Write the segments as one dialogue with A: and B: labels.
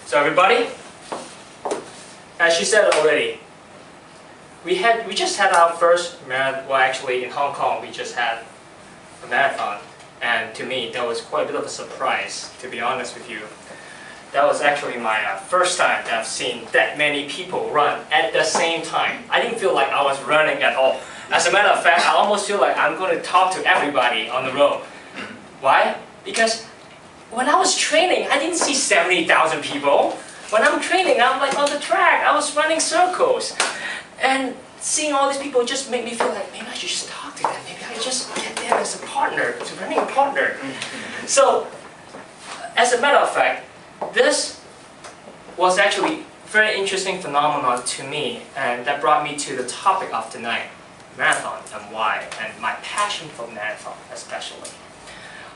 A: So everybody, as she said already, we just had our first marathon. Well, actually in Hong Kong we just had a marathon, and to me that was quite a bit of a surprise, to be honest with you. That was actually my first time that I've seen that many people run at the same time. I didn't feel like I was running at all. As a matter of fact, I almost feel like I'm going to talk to everybody on the road. Why? Because when I was training, I didn't see 70,000 people. When I'm training, I'm like on the track, I was running circles. And seeing all these people just made me feel like maybe I should just talk to them. Maybe I just get them as a partner, as a running partner. So, as a matter of fact, this was actually a very interesting phenomenon to me, and that brought me to the topic of tonight, marathon and why, and my passion for marathon especially.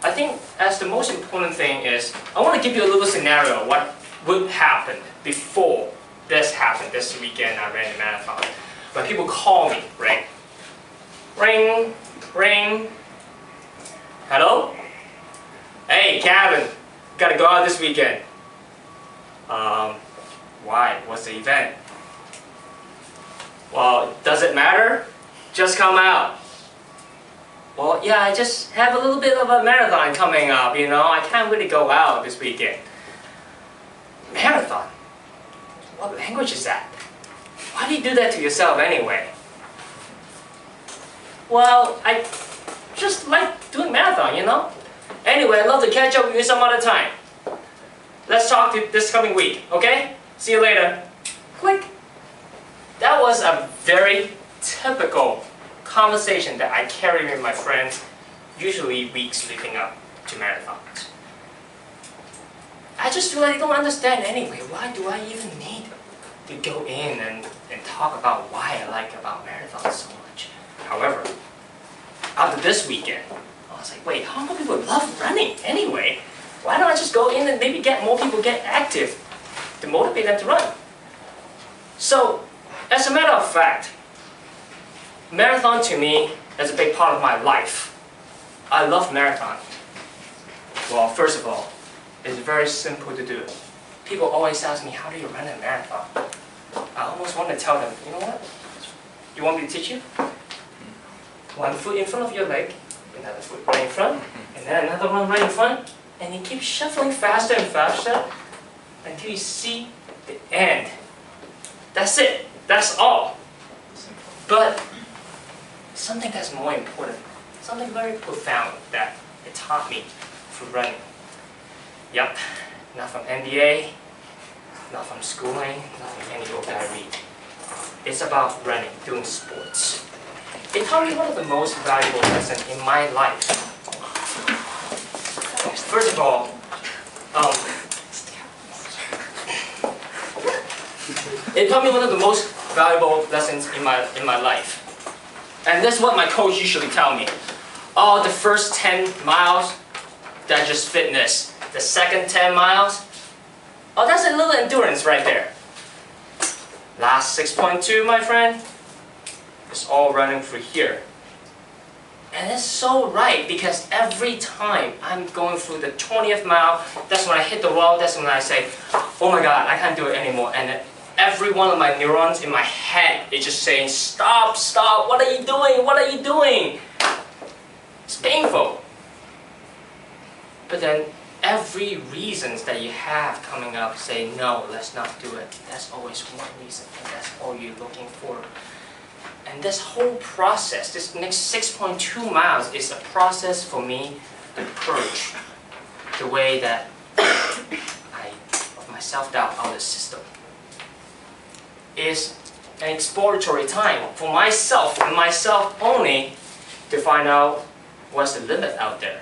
A: I think as the most important thing is, I want to give you a little scenario what would happen before this happened this weekend I ran a marathon. When people call me, right? Ring, ring. Hello? Hey, Cavan, gotta go out this weekend. Why? What's the event? Well, does it matter? Just come out. Well, yeah, I just have a little bit of a marathon coming up, you know. I can't really go out this weekend. Marathon? What language is that? Why do you do that to yourself anyway? Well, I just like doing marathon, you know. Anyway, I'd love to catch up with you some other time. Let's talk this coming week, okay? See you later. Click. That was a very typical conversation that I carry with my friends, usually weeks leading up to marathons. I just feel like they don't understand anyway. Why do I even need to go in and talk about why I like about marathons so much? However, after this weekend, I was like, wait, Hong Kong people love running anyway. Why don't I just go in and maybe get more people get active to motivate them to run? So, as a matter of fact, marathon to me is a big part of my life. I love marathon. Well, first of all, it's very simple to do. People always ask me, how do you run a marathon? I almost want to tell them, you know what? You want me to teach you? One foot in front of your leg, another foot right in front, and then another one right in front, and you keep shuffling faster and faster until you see the end. That's it. That's all. But something that's more important, something very profound that it taught me through running. Yep, not from NBA, not from schooling, not from any book that I read. It's about running, doing sports. It taught me one of the most valuable lessons in my life. First of all, it taught me one of the most valuable lessons in my life. And that's what my coach usually tell me. Oh, the first 10 miles, that's just fitness. The second 10 miles, oh, that's a little endurance right there. Last 6.2, my friend, it's all running through here. And it's so right, because every time I'm going through the 20th mile, that's when I hit the wall, that's when I say, oh my God, I can't do it anymore. And every one of my neurons in my head is just saying, stop, stop, what are you doing, what are you doing? It's painful. But then every reasons that you have coming up say, no, let's not do it. That's always one reason, and that's all you're looking for. And this whole process, this next 6.2 miles is a process for me to purge the way that of my self-doubt out of the system. Is an exploratory time for myself and myself only to find out what's the limit out there.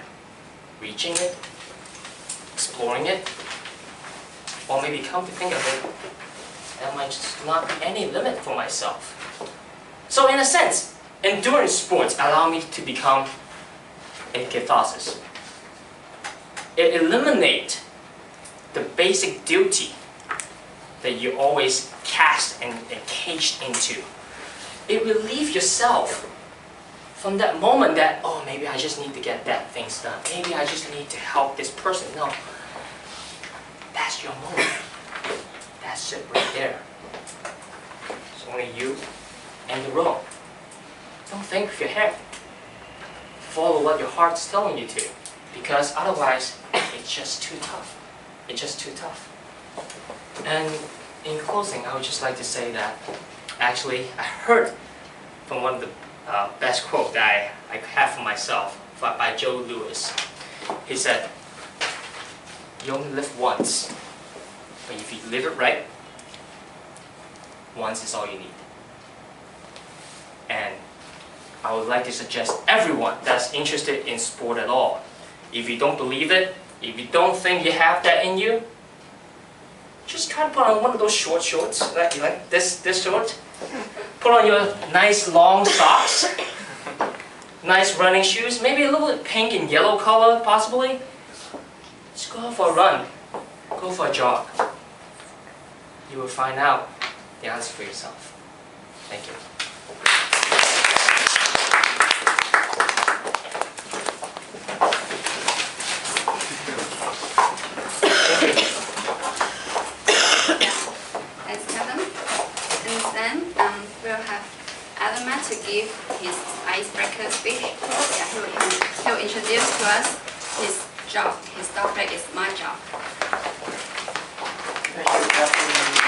A: Reaching it, exploring it, or maybe come to think of it, there might just not be any limit for myself. So in a sense, endurance sports allow me to become a catharsis. It eliminates the basic duty that you always cast and caged into. It relieves yourself from that moment that, oh, maybe I just need to get that things done. Maybe I just need to help this person. No. That's your moment. That's it right there. It's only you and the road. Don't think with your head. Follow what your heart's telling you to, because otherwise it's just too tough. It's just too tough. And in closing, I would just like to say that actually I heard from one of the best quote that I have for myself by Joe Louis. He said, "You only live once, but if you live it right, once is all you need." And I would like to suggest everyone that's interested in sport at all, if you don't believe it, if you don't think you have that in you, just try to put on one of those short shorts, like this short. Put on your nice long socks, nice running shoes, maybe a little bit pink and yellow color possibly. Just go for a run, go for a jog. You will find out the answer for yourself. Thank you.
B: Thanks, Cavan. And then we'll have Adam to give his icebreaker speech. Yeah, he will introduce to us his job. His topic is my job.
C: Thank you, Cavan.